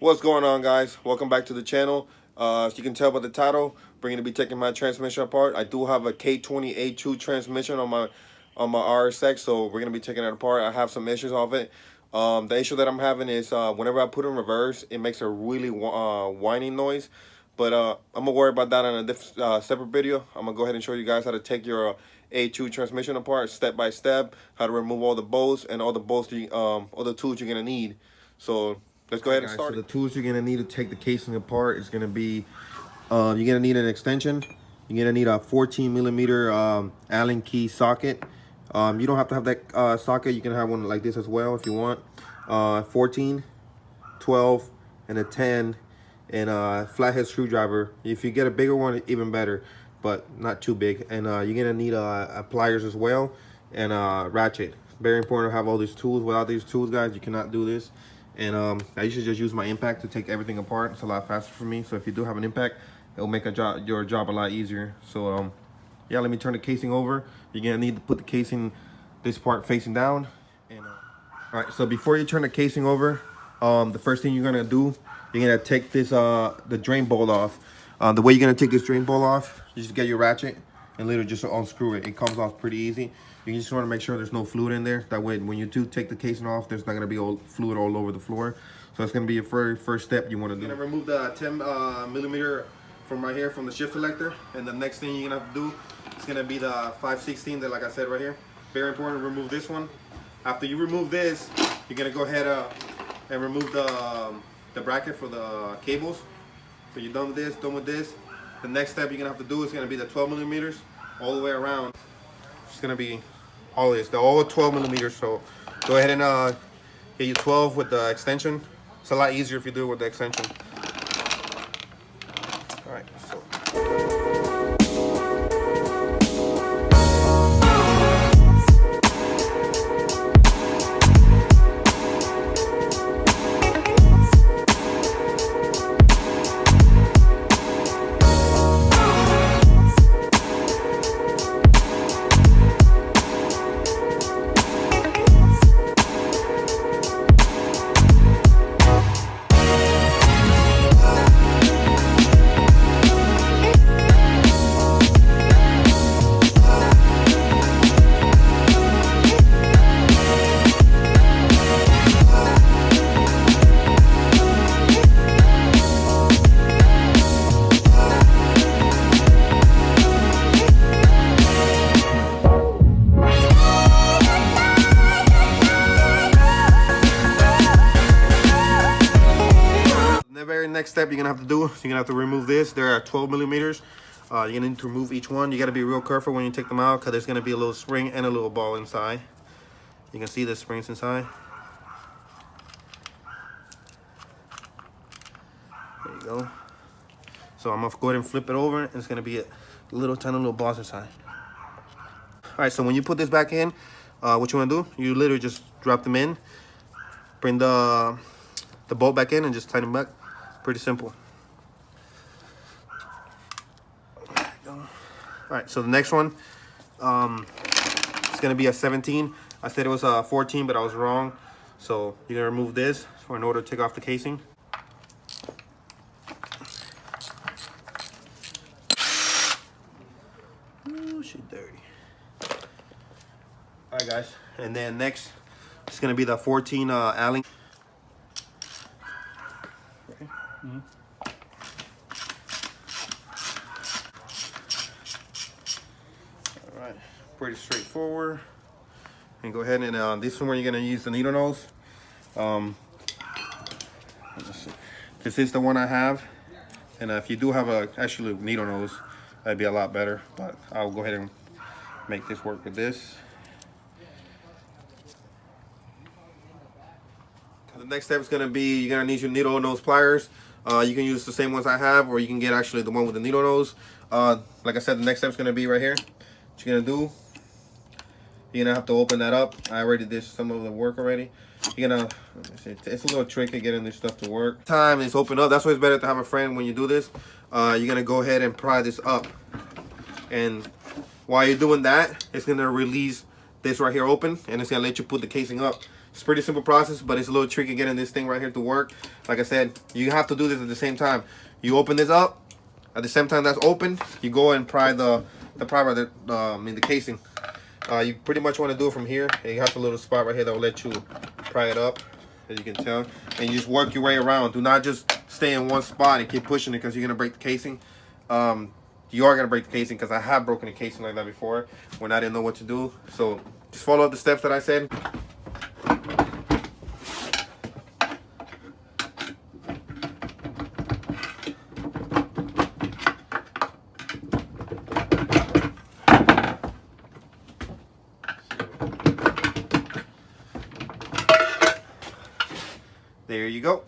What's going on, guys? Welcome back to the channel. As you can tell by the title, we're going to be taking my transmission apart. I do have a K20A2 transmission on my RSX, so we're going to be taking it apart. I have some issues of it. The issue that I'm having is whenever I put it in reverse, it makes a really whining noise. But I'm going to worry about that in a separate video. I'm going to go ahead and show you guys how to take your A2 transmission apart step by step, how to remove all the bolts and all the bolts, all the tools you're going to need. So let's go ahead and start. So the tools you're going to need to take the casing apart is going to be, you're going to need an extension. You're going to need a 14 millimeter Allen key socket. You don't have to have that socket. You can have one like this as well if you want. 14, 12, and a 10, and a flathead screwdriver. If you get a bigger one, even better, but not too big. And you're going to need a pliers as well, and a ratchet. Very important to have all these tools. Without these tools, guys, you cannot do this. And I usually just use my impact to take everything apart. It's a lot faster for me. So if you do have an impact, it'll make your job a lot easier. So yeah, let me turn the casing over. You're gonna need to put the casing, this part facing down. And all right, so before you turn the casing over, the first thing you're gonna do, you're gonna take this the drain bolt off. The way you're gonna take this drain bolt off, you just get your ratchet and literally just unscrew it. It comes off pretty easy. You just want to make sure there's no fluid in there. That way, when you do take the casing off, there's not going to be fluid all over the floor. So that's going to be your first step you want to do. You're going to remove the 10 millimeter from right here from the shift selector. And the next thing you're going to have to do is going to be the 5/16 that, like I said right here. Very important to remove this one. After you remove this, you're going to go ahead and remove the bracket for the cables. So you're done with this, The next step you're going to have to do is going to be the 12 millimeters all the way around. It's going to be all this. They're all 12 millimeters, so go ahead and get you 12 with the extension. It's a lot easier if you do it with the extension. All right, so. Next step you're gonna have to do, you're gonna have to remove this. There are 12 millimeters. You're gonna need to remove each one. You gotta be real careful when you take them out because there's gonna be a little spring and a little ball inside. You can see the springs inside. There you go. So I'm gonna go ahead and flip it over, and it's gonna be a tiny little balls inside. All right, so when you put this back in, what you wanna do, you literally just drop them in, bring the bolt back in, and just tighten them back. Pretty simple. There you go. All right, so the next one, it's gonna be a 17. I said it was a 14, but I was wrong. So you're gonna remove this in order to take off the casing. Ooh, she's dirty. All right, guys, and then next, it's gonna be the 14 Allen. All right, pretty straightforward. And go ahead and this one where you're gonna use the needle nose. This is the one I have, and if you do have a actually needle nose, that'd be a lot better. But I'll go ahead and make this work with this. The next step is gonna be you're gonna need your needle nose pliers. You can use the same ones I have, or you can get actually the one with the needle nose. Like I said, the next step is going to be right here. What you're going to do, you're going to have to open that up. I already did some of the work already. You're going to, it's a little tricky getting this stuff to work. Time is open up. That's why it's better to have a friend when you do this. You're going to go ahead and pry this up. And while you're doing that, it's going to release this right here open, and it's going to let you put the casing up. It's a pretty simple process, but it's a little tricky getting this thing right here to work. Like I said, you have to do this at the same time. You open this up. At the same time that's open, you go and pry the primer, the casing. You pretty much want to do it from here. And you have a little spot right here that will let you pry it up, as you can tell. And you just work your way around. Do not just stay in one spot and keep pushing it because you're going to break the casing. You are going to break the casing because I have broken a casing like that before when I didn't know what to do. So just follow the steps that I said. There you go.